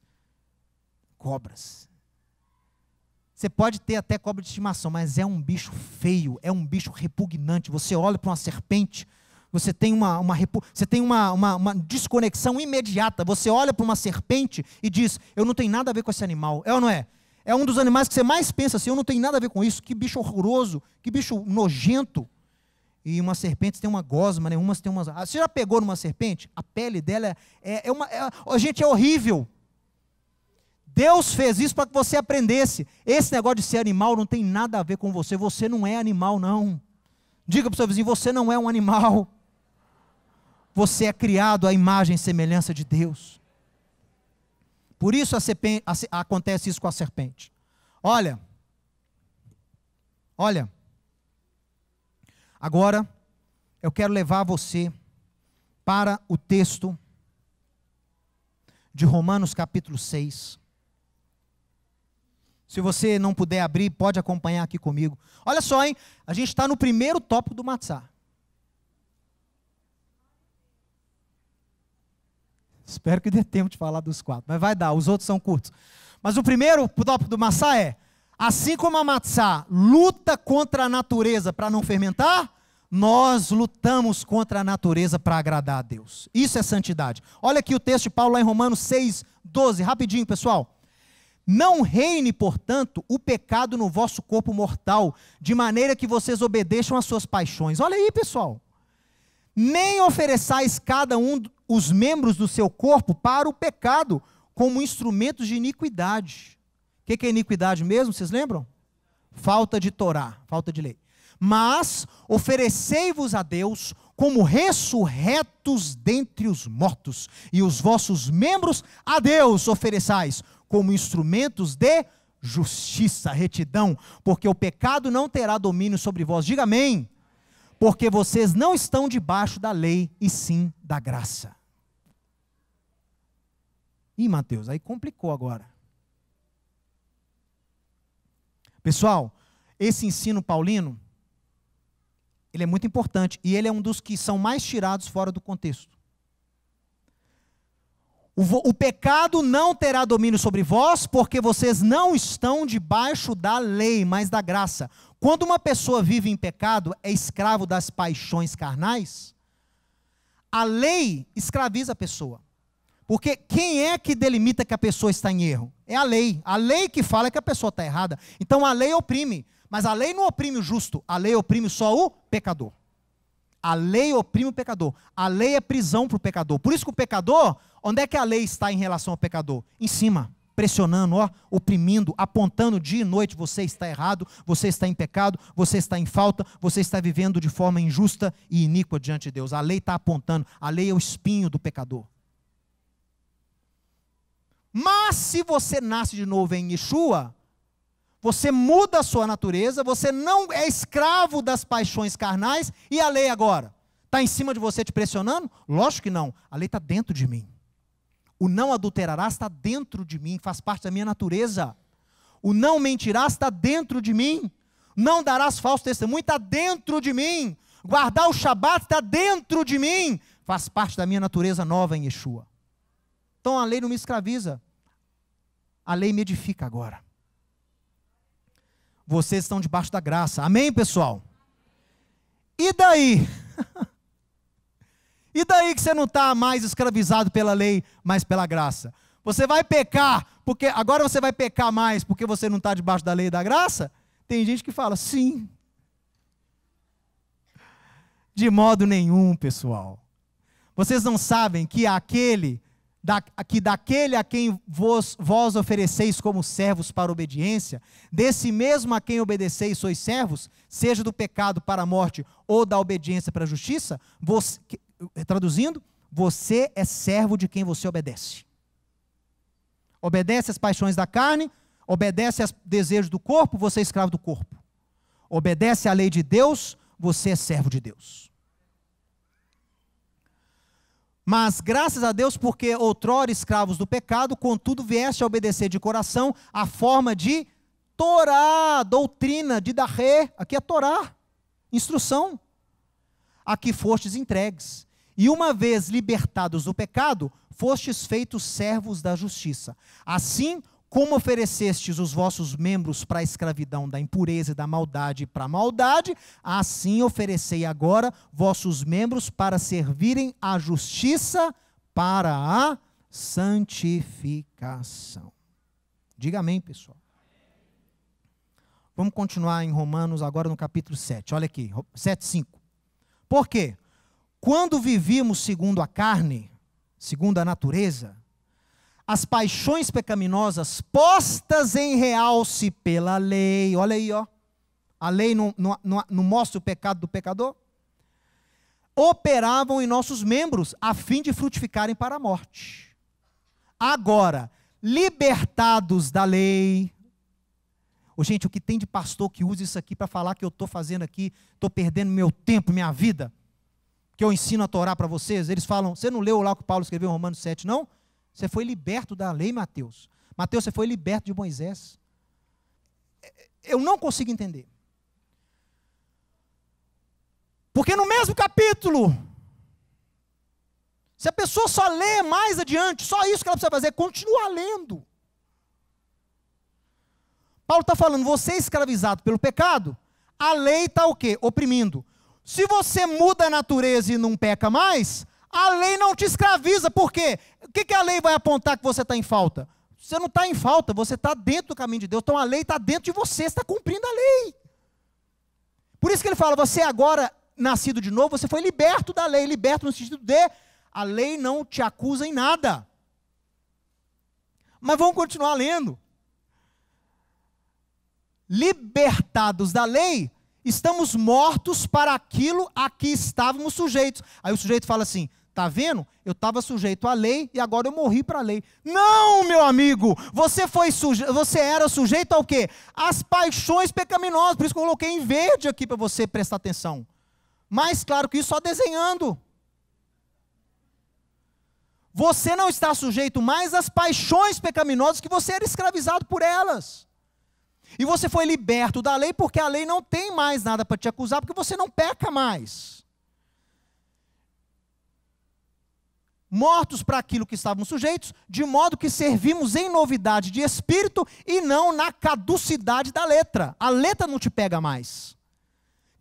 cobras. Você pode ter até cobra de estimação, mas é um bicho feio, é um bicho repugnante. Você olha para uma serpente, você tem uma desconexão imediata. Você olha para uma serpente e diz, eu não tenho nada a ver com esse animal. É ou não é? É um dos animais que você mais pensa assim, eu não tenho nada a ver com isso. Que bicho horroroso, que bicho nojento. E uma serpente tem uma gosma, né? Umas tem umas... Você já pegou numa serpente? A pele dela gente, é horrível. Deus fez isso para que você aprendesse. Esse negócio de ser animal não tem nada a ver com você. Você não é animal, não. Diga para o seu vizinho, você não é um animal. Você é criado à imagem e semelhança de Deus. Por isso acontece isso com a serpente. Olha. Agora, eu quero levar você para o texto de Romanos capítulo 6. Se você não puder abrir, pode acompanhar aqui comigo. Olha só, hein? A gente está no primeiro tópico do Matzá. Espero que dê tempo de falar dos 4, mas vai dar, os outros são curtos. Mas o primeiro tópico do Matzá é: assim como a Matzá luta contra a natureza para não fermentar, nós lutamos contra a natureza para agradar a Deus. Isso é santidade. Olha aqui o texto de Paulo lá em Romanos 6:12, rapidinho, pessoal. Não reine, portanto, o pecado no vosso corpo mortal, de maneira que vocês obedeçam às suas paixões. Olha aí, pessoal. Nem ofereçais cada um os membros do seu corpo para o pecado, como instrumentos de iniquidade. O que é iniquidade mesmo, vocês lembram? Falta de Torá, falta de lei. Mas oferecei-vos a Deus como ressurretos dentre os mortos, e os vossos membros a Deus ofereçais como instrumentos de justiça, retidão, porque o pecado não terá domínio sobre vós. Diga amém. Porque vocês não estão debaixo da lei, e sim da graça. Ih, Mateus, aí complicou agora. Pessoal, esse ensino paulino, ele é muito importante, e ele é um dos que são mais tirados fora do contexto. O pecado não terá domínio sobre vós, porque vocês não estão debaixo da lei, mas da graça. Quando uma pessoa vive em pecado, é escravo das paixões carnais, a lei escraviza a pessoa. Porque quem é que delimita que a pessoa está em erro? É a lei. A lei que fala que a pessoa está errada. Então a lei oprime. Mas a lei não oprime o justo, a lei oprime só o pecador. A lei oprime o pecador. A lei é prisão para o pecador. Por isso que o pecador, onde é que a lei está em relação ao pecador? Em cima, pressionando, oprimindo, apontando dia e noite: você está errado, você está em pecado, você está em falta, você está vivendo de forma injusta e iníqua diante de Deus. A lei está apontando, a lei é o espinho do pecador. Mas se você nasce de novo em Yeshua, você muda a sua natureza, você não é escravo das paixões carnais. E a lei agora? Está em cima de você te pressionando? Lógico que não, a lei está dentro de mim. O não adulterarás está dentro de mim, faz parte da minha natureza. O não mentirás está dentro de mim. Não darás falso testemunho está dentro de mim. Guardar o Shabat está dentro de mim, faz parte da minha natureza nova em Yeshua. Então a lei não me escraviza, a lei me edifica agora. Vocês estão debaixo da graça. Amém, pessoal? E daí? E daí que você não está mais escravizado pela lei, mas pela graça? Você vai pecar, porque agora você vai pecar mais porque você não está debaixo da lei e da graça? Tem gente que fala, sim. De modo nenhum, pessoal. Vocês não sabem que daquele a quem vós ofereceis como servos para obediência, desse mesmo a quem obedeceis sois servos, seja do pecado para a morte ou da obediência para a justiça, traduzindo, você é servo de quem você obedece. Obedece às paixões da carne, obedece aos desejos do corpo, você é escravo do corpo. Obedece à lei de Deus, você é servo de Deus. Mas graças a Deus, porque outrora escravos do pecado, contudo vieste a obedecer de coração a forma de Torá, doutrina, de Dahé, aqui é Torá, instrução, a que fostes entregues. E uma vez libertados do pecado, fostes feitos servos da justiça. Assim como oferecestes os vossos membros para a escravidão da impureza e da maldade para a maldade, assim oferecei agora vossos membros para servirem à justiça para a santificação. Diga amém, pessoal. Vamos continuar em Romanos agora no capítulo 7. Olha aqui, 7:5. Por quê? Quando vivíamos segundo a carne, segundo a natureza, as paixões pecaminosas postas em realce pela lei. Olha aí, ó. A lei não mostra o pecado do pecador? Operavam em nossos membros, a fim de frutificarem para a morte. Agora, libertados da lei. Gente, o que tem de pastor que usa isso aqui para falar que eu estou fazendo aqui, estou perdendo meu tempo, minha vida, que eu ensino a Torá para vocês? Eles falam, você não leu lá o que Paulo escreveu em Romanos 7, não? Você foi liberto da lei, Mateus. Mateus, você foi liberto de Moisés. Eu não consigo entender. Porque no mesmo capítulo, se a pessoa só lê mais adiante, só isso que ela precisa fazer, continua lendo. Paulo está falando, você é escravizado pelo pecado, a lei está o quê? Oprimindo. Se você muda a natureza e não peca mais, a lei não te escraviza. Por quê? O que a lei vai apontar que você está em falta? Você não está em falta, você está dentro do caminho de Deus. Então a lei está dentro de você, você está cumprindo a lei. Por isso que ele fala, você agora, nascido de novo, você foi liberto da lei. Liberto no sentido de, a lei não te acusa em nada. Mas vamos continuar lendo. Libertados da lei, estamos mortos para aquilo a que estávamos sujeitos. Aí o sujeito fala assim, está vendo? Eu estava sujeito à lei e agora eu morri para a lei. Não, meu amigo, você era sujeito ao quê? Às paixões pecaminosas. Por isso que eu coloquei em verde aqui para você prestar atenção. Mais claro que isso, só desenhando. Você não está sujeito mais às paixões pecaminosas que você era escravizado por elas. E você foi liberto da lei porque a lei não tem mais nada para te acusar, porque você não peca mais. Mortos para aquilo que estávamos sujeitos, de modo que servimos em novidade de espírito e não na caducidade da letra. A letra não te pega mais.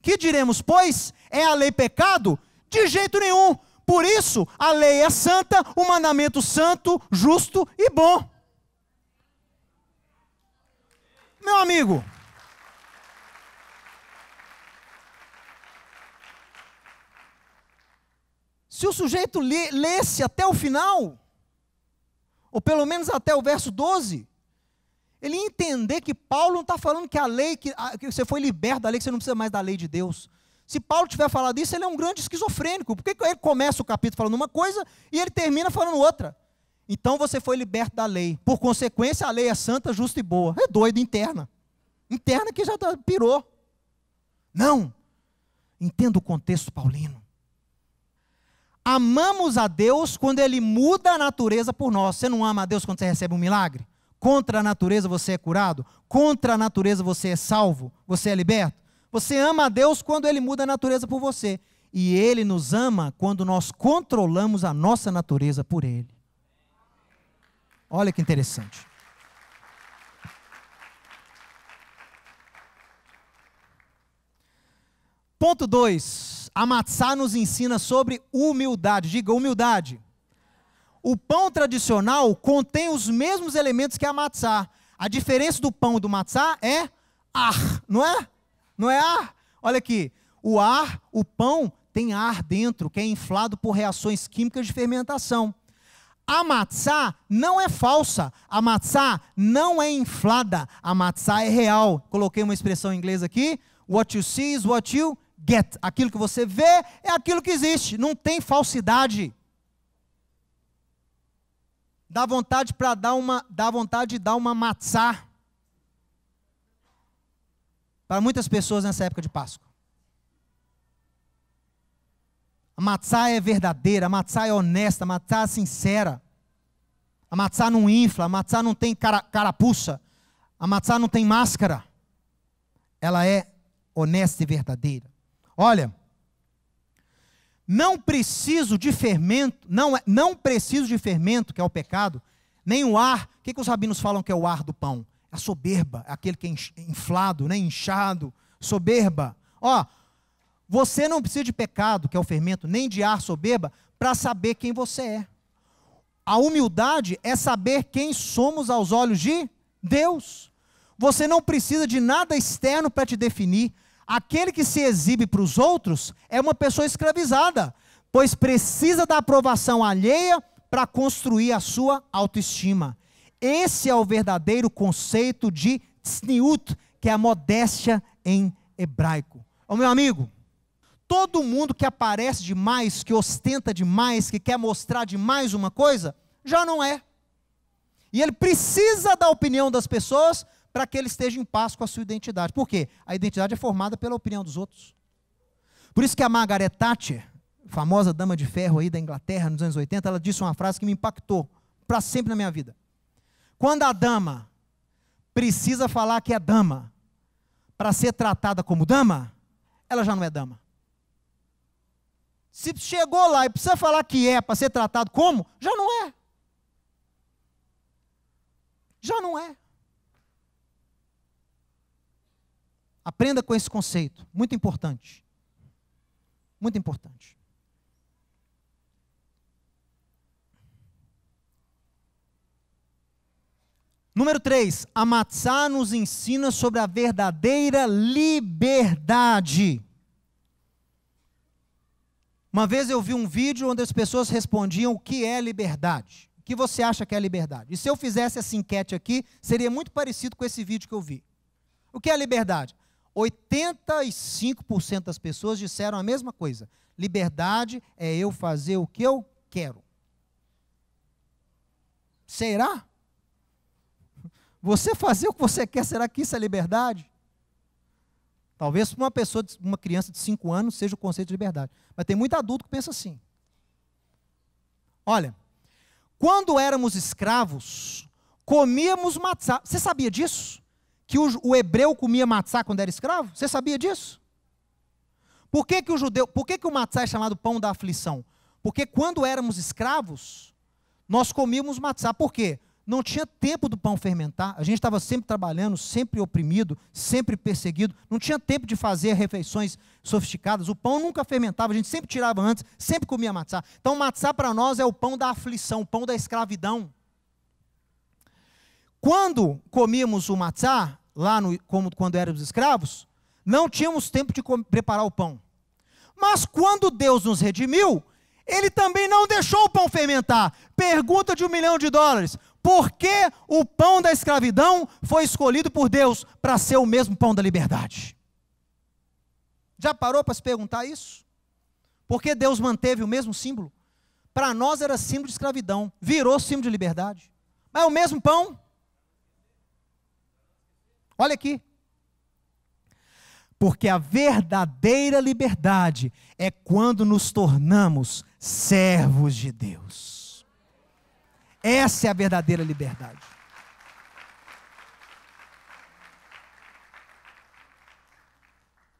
Que diremos, pois, é a lei pecado? De jeito nenhum. Por isso, a lei é santa, o mandamento santo, justo e bom. Meu amigo, se o sujeito lesse até o final, ou pelo menos até o verso 12, ele ia entender que Paulo não está falando que a lei, que você foi liberto da lei, que você não precisa mais da lei de Deus. Se Paulo tiver falado isso, ele é um grande esquizofrênico. Por que ele começa o capítulo falando uma coisa e ele termina falando outra? Então você foi liberto da lei. Por consequência, a lei é santa, justa e boa. É doido, interna. Interna que já pirou. Não. Entenda o contexto paulino. Amamos a Deus quando Ele muda a natureza por nós. Você não ama a Deus quando você recebe um milagre? Contra a natureza você é curado? Contra a natureza você é salvo? Você é liberto? Você ama a Deus quando Ele muda a natureza por você. E Ele nos ama quando nós controlamos a nossa natureza por Ele. Olha que interessante. Ponto 2. A matzá nos ensina sobre humildade. Diga, humildade. O pão tradicional contém os mesmos elementos que a matzá. A diferença do pão e do matzá é ar, não é? Não é ar? Olha aqui. O pão tem ar dentro, que é inflado por reações químicas de fermentação. A matzá não é falsa, a matzá não é inflada, a matzá é real. Coloquei uma expressão em inglês aqui, what you see is what you get. Aquilo que você vê é aquilo que existe, não tem falsidade. Dá vontade de dar uma matzá para muitas pessoas nessa época de Páscoa. A matzá é verdadeira, a matzá é honesta, a matzá é sincera. A matzá não infla, a matzá não tem carapuça, a matzá não tem máscara. Ela é honesta e verdadeira. Olha, não preciso de fermento, não preciso de fermento, que é o pecado, nem o ar. O que os rabinos falam que é o ar do pão? A soberba, aquele que é inflado, né, inchado, soberba. Ó, você não precisa de pecado, que é o fermento, nem de ar, soberba, para saber quem você é. A humildade é saber quem somos aos olhos de Deus. Você não precisa de nada externo para te definir. Aquele que se exibe para os outros é uma pessoa escravizada, pois precisa da aprovação alheia para construir a sua autoestima. Esse é o verdadeiro conceito de tzniut, que é a modéstia em hebraico. Ô meu amigo, todo mundo que aparece demais, que ostenta demais, que quer mostrar demais uma coisa, já não é. E ele precisa da opinião das pessoas para que ele esteja em paz com a sua identidade. Por quê? A identidade é formada pela opinião dos outros. Por isso que a Margaret Thatcher, famosa dama de ferro aí da Inglaterra nos anos 80, ela disse uma frase que me impactou para sempre na minha vida. Quando a dama precisa falar que é dama para ser tratada como dama, ela já não é dama. Se chegou lá e precisa falar que é para ser tratado como, já não é. Já não é. Aprenda com esse conceito, muito importante. Muito importante. Número 3, a Matzá nos ensina sobre a verdadeira liberdade. Uma vez eu vi um vídeo onde as pessoas respondiam o que é liberdade. O que você acha que é liberdade? E se eu fizesse essa enquete aqui, seria muito parecido com esse vídeo que eu vi. O que é liberdade? 85% das pessoas disseram a mesma coisa. Liberdade é eu fazer o que eu quero. Será? Você fazer o que você quer, será que isso é liberdade? Talvez para uma criança de 5 anos seja o conceito de liberdade. Mas tem muito adulto que pensa assim. Olha, quando éramos escravos, comíamos matzá. Você sabia disso? Que o hebreu comia matzá quando era escravo? Você sabia disso? Por que o matzá é chamado pão da aflição? Porque quando éramos escravos, nós comíamos matzá. Por quê? Não tinha tempo do pão fermentar, a gente estava sempre trabalhando, sempre oprimido, sempre perseguido, não tinha tempo de fazer refeições sofisticadas, o pão nunca fermentava, a gente sempre tirava antes, sempre comia matzá. Então matzá para nós é o pão da aflição, o pão da escravidão. Quando comíamos o matzá, quando éramos escravos, não tínhamos tempo de preparar o pão. Mas quando Deus nos redimiu, Ele também não deixou o pão fermentar. Pergunta de $1 milhão. Por que o pão da escravidão foi escolhido por Deus para ser o mesmo pão da liberdade? Já parou para se perguntar isso? Por que Deus manteve o mesmo símbolo? Para nós era símbolo de escravidão, virou símbolo de liberdade. Mas é o mesmo pão. Olha aqui. Porque a verdadeira liberdade é quando nos tornamos servos de Deus. Essa é a verdadeira liberdade.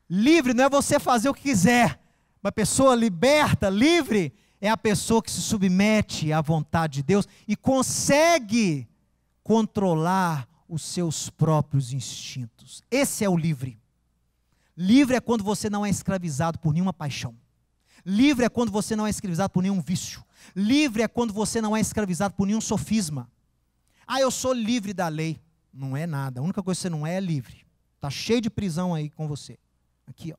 Livre não é você fazer o que quiser. Uma pessoa liberta, livre, é a pessoa que se submete à vontade de Deus e consegue controlar os seus próprios instintos. Esse é o livre. Livre é quando você não é escravizado por nenhuma paixão. Livre é quando você não é escravizado por nenhum vício. Livre é quando você não é escravizado por nenhum sofisma. Ah, eu sou livre da lei. Não é nada. A única coisa que você não é livre. Está cheio de prisão aí com você. Aqui, ó.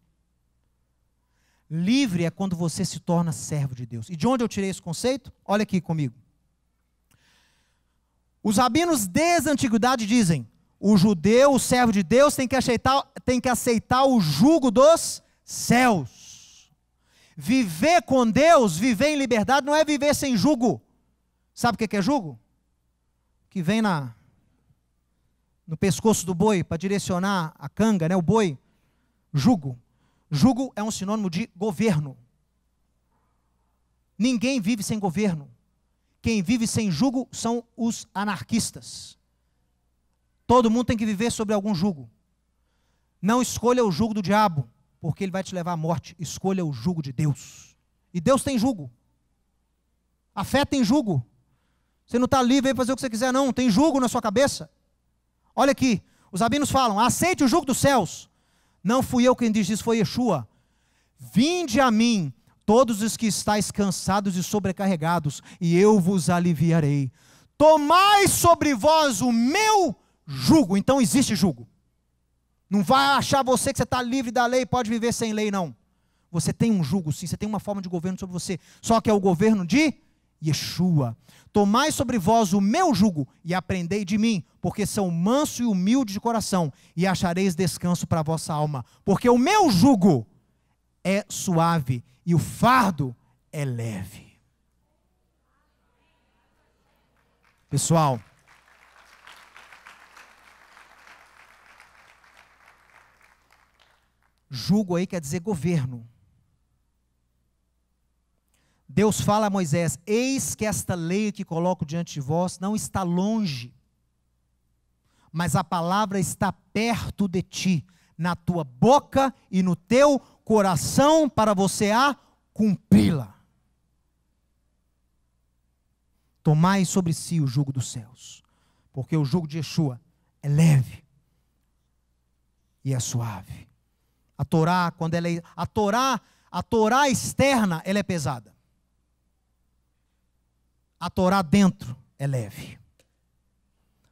Livre é quando você se torna servo de Deus. E de onde eu tirei esse conceito? Olha aqui comigo. Os rabinos desde a antiguidade dizem: o judeu, o servo de Deus, tem que aceitar o jugo dos céus. Viver com Deus, viver em liberdade, não é viver sem jugo. Sabe o que é jugo? Que vem no pescoço do boi para direcionar a canga, né, o boi. Jugo. Jugo é um sinônimo de governo. Ninguém vive sem governo. Quem vive sem jugo são os anarquistas. Todo mundo tem que viver sobre algum jugo. Não escolha o jugo do diabo, porque ele vai te levar à morte. Escolha o jugo de Deus. E Deus tem jugo. A fé tem jugo. Você não está livre aí para fazer o que você quiser, não. Tem jugo na sua cabeça. Olha aqui, os rabinos falam: aceite o jugo dos céus. Não fui eu quem disse isso, foi Yeshua. Vinde a mim, todos os que estáis cansados e sobrecarregados, e eu vos aliviarei. Tomai sobre vós o meu jugo. Então existe jugo. Não vai achar você que você está livre da lei e pode viver sem lei, não. Você tem um jugo sim, você tem uma forma de governo sobre você. Só que é o governo de Yeshua. Tomai sobre vós o meu jugo e aprendei de mim, porque sou manso e humilde de coração, e achareis descanso para a vossa alma, porque o meu jugo é suave e o fardo é leve. Pessoal, jugo aí quer dizer governo. Deus fala a Moisés: eis que esta lei que coloco diante de vós não está longe, mas a palavra está perto de ti, na tua boca e no teu coração, para você a cumpri-la. Tomai sobre si o jugo dos céus, porque o jugo de Yeshua é leve e é suave. A Torá, quando ela é, a Torá externa, ela é pesada. A Torá dentro é leve.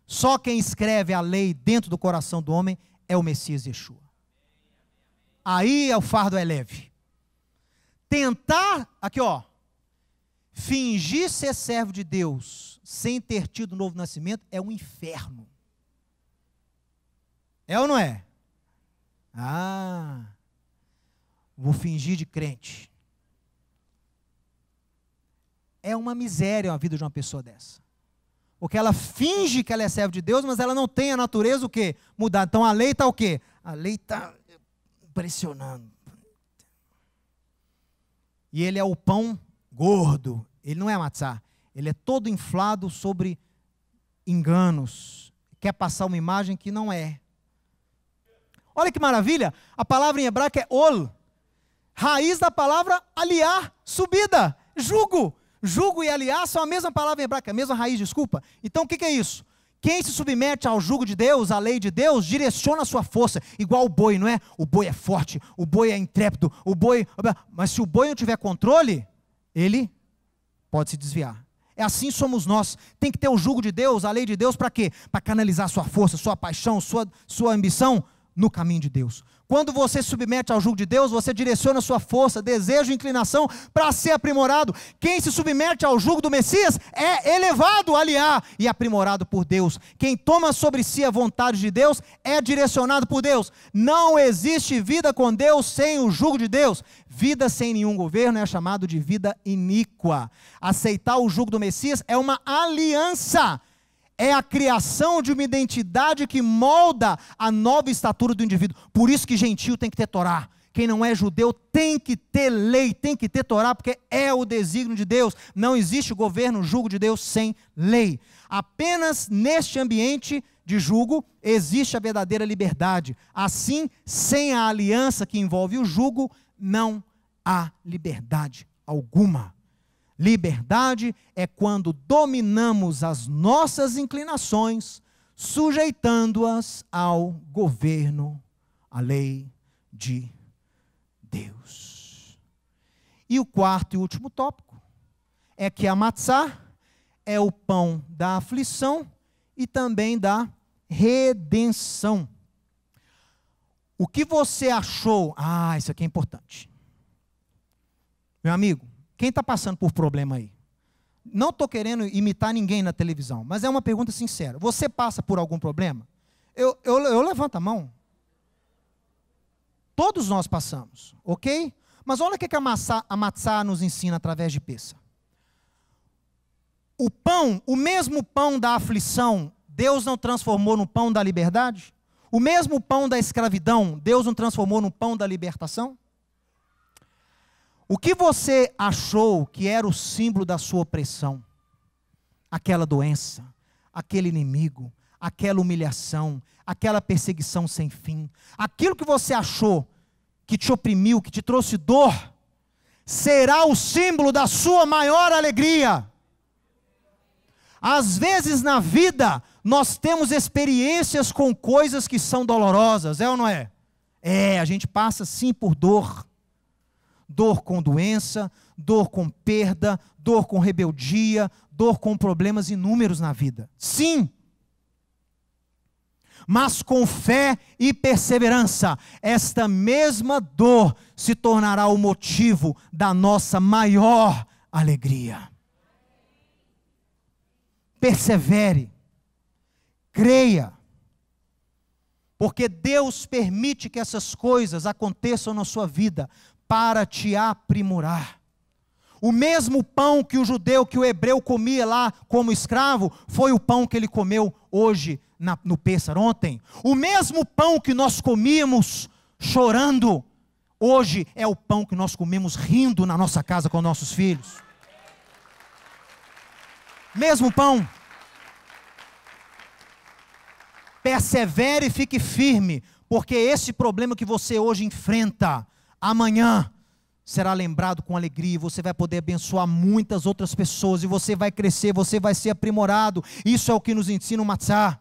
Só quem escreve a lei dentro do coração do homem é o Messias Yeshua. Aí o fardo é leve. Tentar, aqui ó, fingir ser servo de Deus sem ter tido um novo nascimento é um inferno. É ou não é? Vou fingir de crente. É uma miséria a vida de uma pessoa dessa. Porque ela finge que ela é servo de Deus, mas ela não tem a natureza o quê? Mudada. Então a lei está o quê? A lei está pressionando. E ele é o pão gordo. Ele não é matzá. Ele é todo inflado sobre enganos. Quer passar uma imagem que não é. Olha que maravilha. A palavra em hebraico é ol. Raiz da palavra aliar, subida, jugo. Jugo e aliar são a mesma palavra em hebraico, a mesma raiz, desculpa. Então o que é isso? Quem se submete ao jugo de Deus, à lei de Deus, direciona a sua força, igual o boi, não é? O boi é forte, o boi é intrépido, mas se o boi não tiver controle, ele pode se desviar. É assim somos nós. Tem que ter o jugo de Deus, a lei de Deus, para quê? Para canalizar sua força, sua paixão, sua ambição no caminho de Deus. Quando você se submete ao jugo de Deus, você direciona sua força, desejo e inclinação para ser aprimorado. Quem se submete ao jugo do Messias é elevado, aliar e aprimorado por Deus. Quem toma sobre si a vontade de Deus é direcionado por Deus. Não existe vida com Deus sem o jugo de Deus. Vida sem nenhum governo é chamado de vida iníqua. Aceitar o jugo do Messias é uma aliança. É a criação de uma identidade que molda a nova estatura do indivíduo. Por isso que gentio tem que ter Torá. Quem não é judeu tem que ter lei, tem que ter Torá, porque é o desígnio de Deus. Não existe governo, jugo de Deus sem lei. Apenas neste ambiente de jugo existe a verdadeira liberdade. Assim, sem a aliança que envolve o jugo, não há liberdade alguma. Liberdade é quando dominamos as nossas inclinações, sujeitando-as ao governo, à lei de Deus. E o quarto e último tópico é que a matzá é o pão da aflição e também da redenção. O que você achou? Isso aqui é importante. Meu amigo, quem está passando por problema aí? Não estou querendo imitar ninguém na televisão, mas é uma pergunta sincera. Você passa por algum problema? Eu levanto a mão. Todos nós passamos, ok? Mas olha o que a matzá nos ensina através de Pessa. O pão, o mesmo pão da aflição, Deus não transformou no pão da liberdade? O mesmo pão da escravidão, Deus não transformou no pão da libertação? O que você achou que era o símbolo da sua opressão? Aquela doença, aquele inimigo, aquela humilhação, aquela perseguição sem fim. Aquilo que você achou que te oprimiu, que te trouxe dor, será o símbolo da sua maior alegria. Às vezes na vida, nós temos experiências com coisas que são dolorosas, é ou não é? A gente passa sim por dor. Dor com doença, dor com perda, dor com rebeldia, dor com problemas inúmeros na vida. Sim. Mas com fé e perseverança, esta mesma dor se tornará o motivo da nossa maior alegria. persevere, creia, porque Deus permite que essas coisas aconteçam na sua vida para te aprimorar. O mesmo pão que o judeu, que o hebreu comia lá como escravo, foi o pão que ele comeu hoje no Pêssar, ontem. O mesmo pão que nós comíamos chorando, hoje é o pão que nós comemos rindo na nossa casa com nossos filhos. Mesmo pão. Persevere e fique firme, porque esse problema que você hoje enfrenta, amanhã será lembrado com alegria, você vai poder abençoar muitas outras pessoas, e você vai crescer, você vai ser aprimorado. Isso é o que nos ensina o Matzah.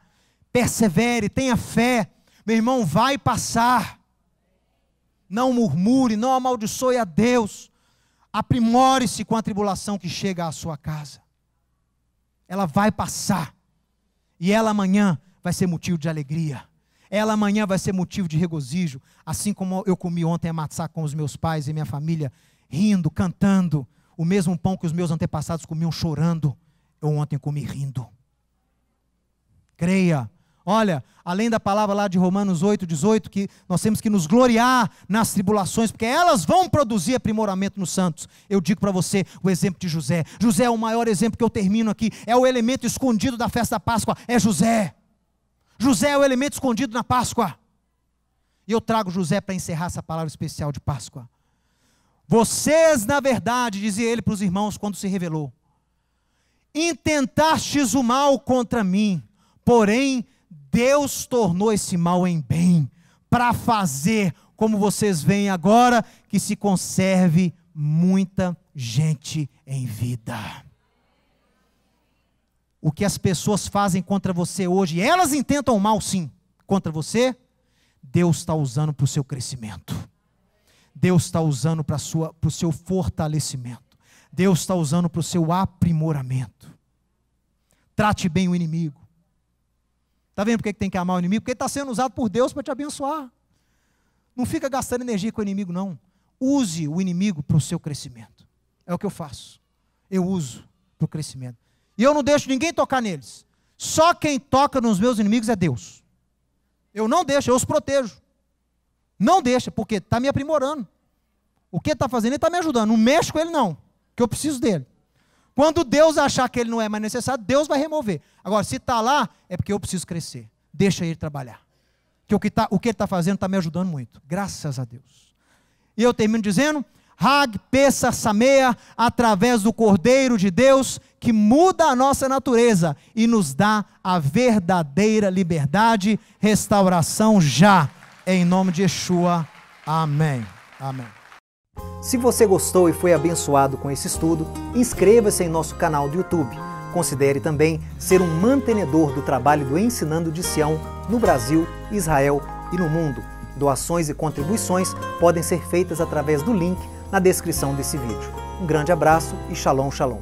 Persevere, tenha fé, meu irmão, vai passar. Não murmure, não amaldiçoe a Deus, aprimore-se com a tribulação que chega à sua casa. Ela vai passar, e ela amanhã vai ser motivo de alegria. Ela amanhã vai ser motivo de regozijo, assim como eu comi ontem a matzá com os meus pais e minha família, rindo, cantando, o mesmo pão que os meus antepassados comiam chorando, eu ontem comi rindo. Creia. Olha, além da palavra lá de Romanos 8:18, que nós temos que nos gloriar nas tribulações, porque elas vão produzir aprimoramento nos santos. Eu digo para você o exemplo de José. José é o maior exemplo que eu termino aqui, é o elemento escondido da festa da Páscoa, é José. José é o elemento escondido na Páscoa. E eu trago José para encerrar essa palavra especial de Páscoa. Vocês, na verdade, dizia ele para os irmãos quando se revelou, intentastes o mal contra mim, porém Deus tornou esse mal em bem, para fazer, como vocês veem agora, que se conserve muita gente em vida. O que as pessoas fazem contra você hoje, elas intentam mal sim, contra você, Deus está usando para o seu crescimento. Deus está usando para o seu fortalecimento. Deus está usando para o seu aprimoramento. Trate bem o inimigo. Está vendo por que tem que amar o inimigo? Porque ele está sendo usado por Deus para te abençoar. Não fica gastando energia com o inimigo, não. Use o inimigo para o seu crescimento. É o que eu faço. Eu uso para o crescimento. E eu não deixo ninguém tocar neles. Só quem toca nos meus inimigos é Deus. Eu não deixo, eu os protejo. Não deixa, porque está me aprimorando. O que ele está fazendo? Ele está me ajudando. Não mexo com ele não, que eu preciso dele. Quando Deus achar que ele não é mais necessário, Deus vai remover. Agora, se está lá, é porque eu preciso crescer. Deixa ele trabalhar. Porque o que ele está fazendo está me ajudando muito. Graças a Deus. E eu termino dizendo, Hag Pessar Sameach, através do Cordeiro de Deus, que muda a nossa natureza e nos dá a verdadeira liberdade, restauração já, em nome de Yeshua. Amém. Amém. Se você gostou e foi abençoado com esse estudo, inscreva-se em nosso canal do YouTube. Considere também ser um mantenedor do trabalho do Ensinando de Sião no Brasil, Israel e no mundo. Doações e contribuições podem ser feitas através do link na descrição desse vídeo. Um grande abraço e Shalom, Shalom.